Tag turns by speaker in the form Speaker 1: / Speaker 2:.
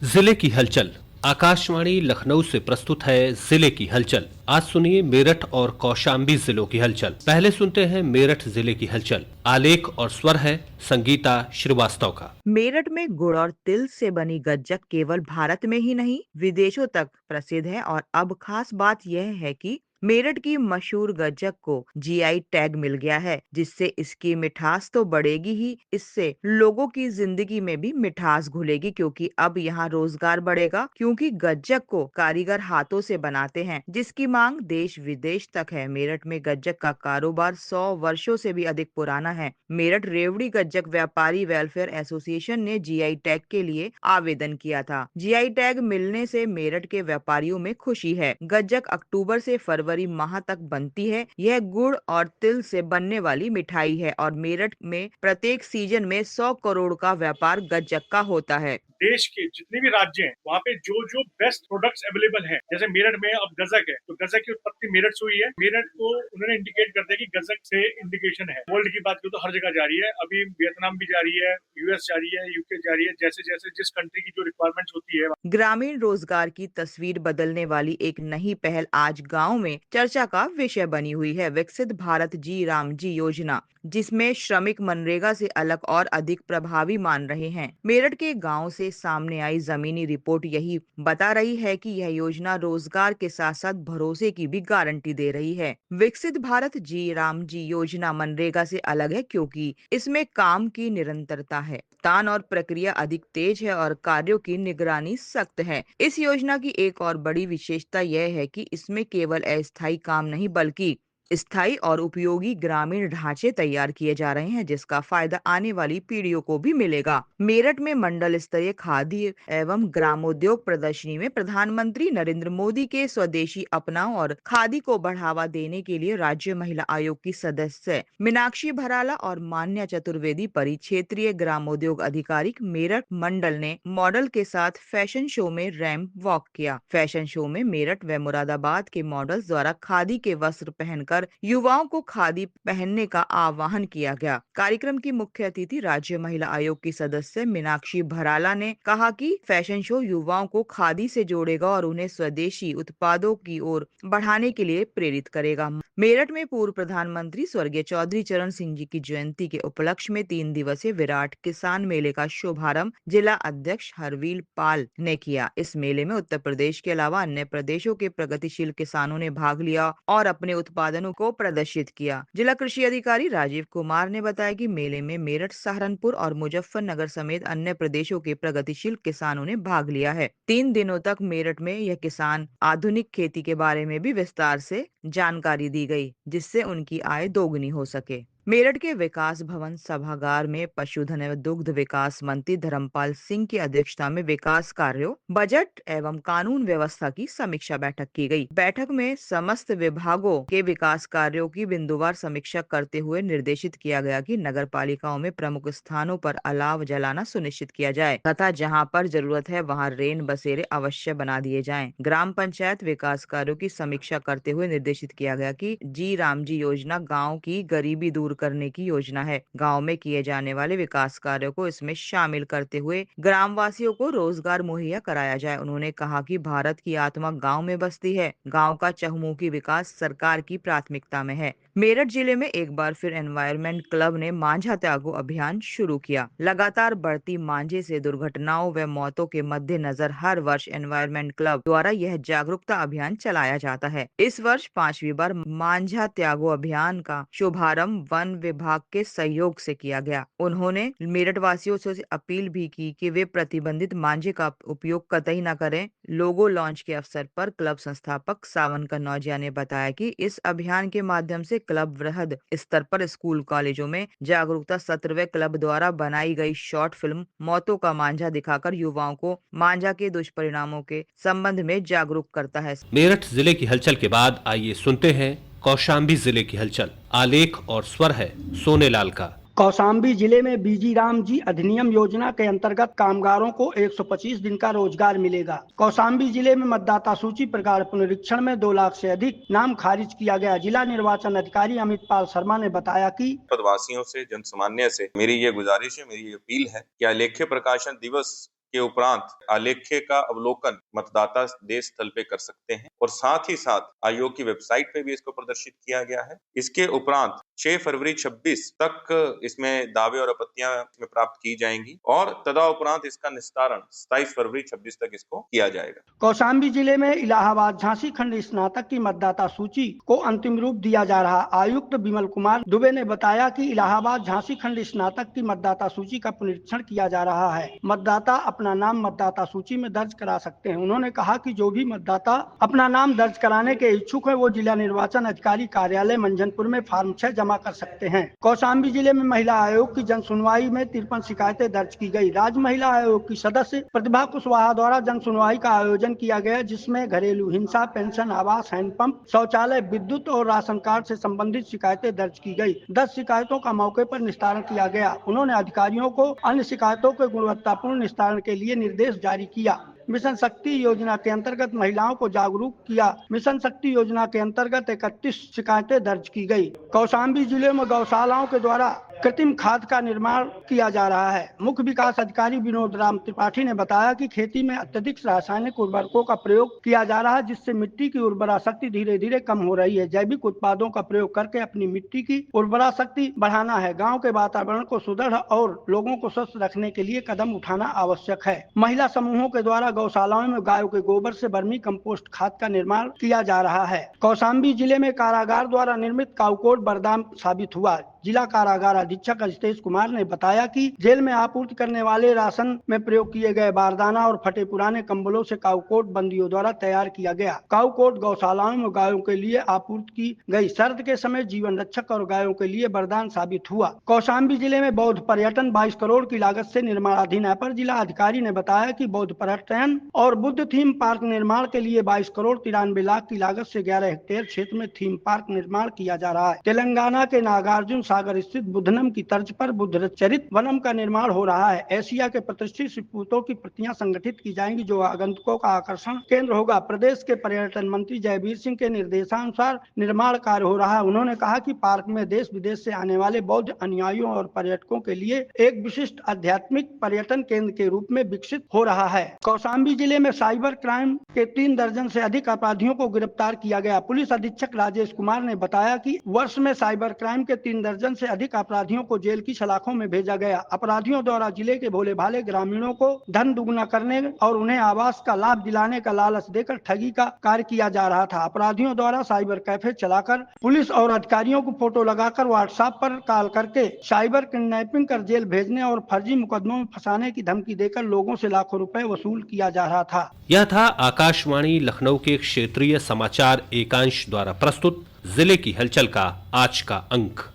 Speaker 1: जिले की हलचल। आकाशवाणी लखनऊ से प्रस्तुत है जिले की हलचल। आज सुनिए मेरठ और कौशाम्बी जिलों की हलचल। पहले सुनते हैं मेरठ जिले की हलचल। आलेख और स्वर है संगीता श्रीवास्तव का।
Speaker 2: मेरठ में गुड़ और तिल से बनी गज्जक केवल भारत में ही नहीं विदेशों तक प्रसिद्ध है और अब खास बात यह है कि मेरठ की मशहूर गज्जक को जीआई टैग मिल गया है, जिससे इसकी मिठास तो बढ़ेगी ही, इससे लोगों की जिंदगी में भी मिठास घुलेगी, क्योंकि अब यहाँ रोजगार बढ़ेगा, क्योंकि गज्जक को कारीगर हाथों से बनाते हैं, जिसकी मांग देश विदेश तक है। मेरठ में गज्जक का कारोबार 100 वर्षों से भी अधिक पुराना है। मेरठ रेवड़ी गज्जक व्यापारी वेलफेयर एसोसिएशन ने जीआई टैग के लिए आवेदन किया था। जीआई टैग मिलने से मेरठ के व्यापारियों में खुशी है। गज्जक अक्टूबर से फरवरी माह तक बनती है। यह गुड़ और तिल से बनने वाली मिठाई है और मेरठ में प्रत्येक सीजन में 100 करोड़ का व्यापार गज्जक का होता है।
Speaker 3: देश के जितने भी राज्य हैं वहाँ पे जो जो बेस्ट प्रोडक्ट्स अवेलेबल हैं, जैसे मेरठ में अब गज्जक है तो गज्जक की उत्पत्ति मेरठ से हुई है। मेरठ को उन्होंने इंडिकेट करते हैं कि गज्जक से इंडिकेशन है। वर्ल्ड की बात करूँ तो हर जगह जारी है, अभी वियतनाम भी जारी है, यूएस जारी है, यूके जारी है, जैसे जैसे जिस कंट्री की जो रिक्वायरमेंट्स होती है।
Speaker 2: ग्रामीण रोजगार की तस्वीर बदलने वाली एक नई पहल आज गांव में चर्चा का विषय बनी हुई है। विकसित भारत जी राम जी योजना, जिसमें श्रमिक मनरेगा से अलग और अधिक प्रभावी मान रहे हैं। मेरठ के गांव से सामने आई जमीनी रिपोर्ट यही बता रही है कि यह योजना रोजगार के साथ साथ भरोसे की भी गारंटी दे रही है। विकसित भारत जी राम जी योजना मनरेगा से अलग है, क्योंकि इसमें काम की निरंतरता है, तान और प्रक्रिया अधिक तेज है और कार्यों की निगरानी सख्त है। इस योजना की एक और बड़ी विशेषता यह है कि इसमें केवल अस्थायी काम नहीं बल्कि स्थायी और उपयोगी ग्रामीण ढांचे तैयार किए जा रहे हैं, जिसका फायदा आने वाली पीढ़ियों को भी मिलेगा। मेरठ में मंडल स्तरीय खादी एवं ग्रामोद्योग प्रदर्शनी में प्रधानमंत्री नरेंद्र मोदी के स्वदेशी अपनाओ और खादी को बढ़ावा देने के लिए राज्य महिला आयोग की सदस्य मीनाक्षी भराला और मान्या चतुर्वेदी परी क्षेत्रीय ग्रामोद्योग अधिकारी मेरठ मंडल ने मॉडल के साथ फैशन शो में रैंप वॉक किया। फैशन शो में मेरठ व मुरादाबाद के मॉडल्स द्वारा खादी के वस्त्र पहनकर युवाओं को खादी पहनने का आह्वान किया गया। कार्यक्रम की मुख्य अतिथि राज्य महिला आयोग की सदस्य मीनाक्षी भराला ने कहा कि फैशन शो युवाओं को खादी से जोड़ेगा और उन्हें स्वदेशी उत्पादों की ओर बढ़ाने के लिए प्रेरित करेगा। मेरठ में पूर्व प्रधानमंत्री स्वर्गीय चौधरी चरण सिंह जी की जयंती के उपलक्ष्य में 3 दिवसीय विराट किसान मेले का शुभारंभ जिला अध्यक्ष हरवील पाल ने किया। इस मेले में उत्तर प्रदेश के अलावा अन्य प्रदेशों के प्रगतिशील किसानों ने भाग लिया और अपने उत्पादनों को प्रदर्शित किया। जिला कृषि अधिकारी राजीव कुमार ने बताया कि मेले में मेरठ, सहारनपुर और मुजफ्फरनगर समेत अन्य प्रदेशों के प्रगतिशील किसानों ने भाग लिया है। 3 दिनों तक मेरठ में यह किसान आधुनिक खेती के बारे में भी विस्तार से जानकारी दी गई, जिससे उनकी आय दोगुनी हो सके। मेरठ के विकास भवन सभागार में पशुधन एवं दुग्ध विकास मंत्री धर्मपाल सिंह की अध्यक्षता में विकास कार्यों, बजट एवं कानून व्यवस्था की समीक्षा बैठक की गई। बैठक में समस्त विभागों के विकास कार्यों की बिंदुवार समीक्षा करते हुए निर्देशित किया गया कि नगर पालिकाओं में प्रमुख स्थानों पर अलाव जलाना सुनिश्चित किया जाए तथा जहां पर जरूरत है वहां रेन बसेरे अवश्य बना दिए जाएं। ग्राम पंचायत विकास कार्यों की समीक्षा करते हुए निर्देशित किया गया कि जी राम जी योजना गाँव की गरीबी दूर करने की योजना है। गांव में किए जाने वाले विकास कार्यों को इसमें शामिल करते हुए ग्रामवासियों को रोजगार मुहैया कराया जाए। उन्होंने कहा कि भारत की आत्मा गांव में बसती है। गांव का चहुमुखी विकास सरकार की प्राथमिकता में है। मेरठ जिले में एक बार फिर एनवायरमेंट क्लब ने मांझा त्यागो अभियान शुरू किया। लगातार बढ़ती मांझे से दुर्घटनाओं व मौतों के मद्देनजर हर वर्ष एनवायरमेंट क्लब द्वारा यह जागरूकता अभियान चलाया जाता है। इस वर्ष 5वीं बार मांझा त्यागो अभियान का शुभारंभ वन विभाग के सहयोग से किया गया। उन्होंने मेरठ वासियों से अपील भी की कि वे प्रतिबंधित मांझे का उपयोग कतई न करें। लोगो लॉन्च के अवसर पर क्लब संस्थापक सावन कन्नौजिया ने बताया कि इस अभियान के माध्यम से क्लब वृहद स्तर पर स्कूल कॉलेजों में जागरूकता सत्र व क्लब द्वारा बनाई गई शॉर्ट फिल्म मौतों का मांझा दिखाकर युवाओं को मांझा के दुष्परिणामों के संबंध में जागरूक करता है।
Speaker 1: मेरठ जिले की हलचल के बाद आइए सुनते हैं कौशाम्बी जिले की हलचल। आलेख और स्वर है सोनेलाल का।
Speaker 4: कौशाम्बी जिले में बीजी राम जी अधिनियम योजना के अंतर्गत कामगारों को 125 दिन का रोजगार मिलेगा। कौशाम्बी जिले में मतदाता सूची प्रकार पुनरीक्षण में 2 लाख से अधिक नाम खारिज किया गया। जिला निर्वाचन अधिकारी अमित पाल शर्मा ने बताया कि
Speaker 5: पदवासियों से, जनसामान्य से मेरी ये गुजारिश है, मेरी ये अपील है कि आलेख्य प्रकाशन दिवस के उपरांत आलेख्य का अवलोकन मतदाता देश स्थल पे कर सकते हैं और साथ ही साथ आयोग की वेबसाइट पे भी इसको प्रदर्शित किया गया है। इसके उपरांत 6 फरवरी 26 तक इसमें दावे और आपत्तियां इसमें प्राप्त की जाएंगी और तदा उपरांत इसका निस्तारण 27 फरवरी 26 तक इसको किया जाएगा।
Speaker 4: कौशाम्बी जिले में इलाहाबाद झांसी खंड स्नातक की मतदाता सूची को अंतिम रूप दिया जा रहा। आयुक्त विमल कुमार दुबे ने बताया कि इलाहाबाद झांसी खंड स्नातक की मतदाता सूची का पुनरीक्षण किया जा रहा है। मतदाता अपना नाम मतदाता सूची में दर्ज करा सकते हैं। उन्होंने कहा कि जो भी मतदाता अपना नाम दर्ज कराने के इच्छुक है वो जिला निर्वाचन अधिकारी कार्यालय मंझनपुर में फॉर्म 6 जमा कर सकते हैं। कौशाम्बी जिले में महिला आयोग की जन सुनवाई में 53 शिकायतें दर्ज की गई। राज्य महिला आयोग की सदस्य प्रतिभा कुशवाहा द्वारा जन सुनवाई का आयोजन किया गया, जिसमें घरेलू हिंसा, पेंशन, आवास, हैंडपंप, शौचालय, विद्युत और राशन कार्ड से संबंधित शिकायतें दर्ज की गई। 10 शिकायतों का मौके पर निस्तारण किया गया। उन्होंने अधिकारियों को अन्य शिकायतों के गुणवत्तापूर्ण निस्तारण के लिए निर्देश जारी किया। मिशन शक्ति योजना के अंतर्गत महिलाओं को जागरूक किया। मिशन शक्ति योजना के अंतर्गत 31 शिकायतें दर्ज की गई। कौशाम्बी जिले में गौशालाओं के द्वारा कृत्रिम खाद का निर्माण किया जा रहा है। मुख्य विकास अधिकारी विनोद राम त्रिपाठी ने बताया कि खेती में अत्यधिक रासायनिक उर्वरकों का प्रयोग किया जा रहा है, जिससे मिट्टी की उर्वरा शक्ति धीरे धीरे कम हो रही है। जैविक उत्पादों का प्रयोग करके अपनी मिट्टी की उर्वरा शक्ति बढ़ाना है। गाँव के वातावरण को सुदृढ़ और लोगों को स्वस्थ रखने के लिए कदम उठाना आवश्यक है। महिला समूहों के द्वारा गौशालाओं में गायों के गोबर से वर्मी कंपोस्ट खाद का निर्माण किया जा रहा है। कौशाम्बी जिले में कारागार द्वारा निर्मित काउकोड वरदान साबित हुआ। जिला कारागार अधीक्षक अजितेश कुमार ने बताया कि जेल में आपूर्ति करने वाले राशन में प्रयोग किए गए बारदाना और फटे पुराने कंबलों से काउकोट बंदियों द्वारा तैयार किया गया। काउकोट गौशालाओं में गायों के लिए आपूर्ति की गई सर्द के समय जीवन रक्षक और गायों के लिए वरदान साबित हुआ। कौशाम्बी जिले में बौद्ध पर्यटन 22 करोड़ की लागत से निर्माणाधीन है। पर जिला अधिकारी ने बताया कि बौद्ध पर्यटन और बुद्ध थीम पार्क निर्माण के लिए 22 करोड़ 93 लाख की लागत से 11 हेक्टेयर क्षेत्र में थीम पार्क निर्माण किया जा रहा है। तेलंगाना के नागार्जुन सागर स्थित बुद्धनम की तर्ज पर बुद्ध चरित वनम का निर्माण हो रहा है। एशिया के प्रतिष्ठित शिवपूतों की प्रतियां संगठित की जाएंगी, जो आगंतुकों का आकर्षण केंद्र होगा। प्रदेश के पर्यटन मंत्री जयवीर सिंह के निर्देशानुसार निर्माण कार्य हो रहा है। उन्होंने कहा कि पार्क में देश विदेश से आने वाले बौद्ध अनुयायियों और पर्यटकों के लिए एक विशिष्ट आध्यात्मिक पर्यटन केंद्र के रूप में विकसित हो रहा है। कौशाम्बी जिले में साइबर क्राइम के 3 दर्जन से अधिक अपराधियों को गिरफ्तार किया गया। पुलिस अधीक्षक राजेश कुमार ने बताया कि वर्ष में साइबर क्राइम के 3 दर्जन से अधिक अपराधियों को जेल की सलाखों में भेजा गया। अपराधियों द्वारा जिले के भोले भाले ग्रामीणों को धन दुगना करने और उन्हें आवास का लाभ दिलाने का लालच देकर ठगी का कार्य किया जा रहा था। अपराधियों द्वारा साइबर कैफे चलाकर पुलिस और अधिकारियों को फोटो लगाकर व्हाट्सएप पर कॉल करके साइबर किडनैपिंग कर जेल भेजने और फर्जी मुकदमों में फंसाने की धमकी देकर लोगों से लाखों रुपए वसूल किया जा रहा था।
Speaker 1: यह था आकाशवाणी लखनऊ के क्षेत्रीय समाचार एकांश द्वारा प्रस्तुत जिले की हलचल का आज का अंक।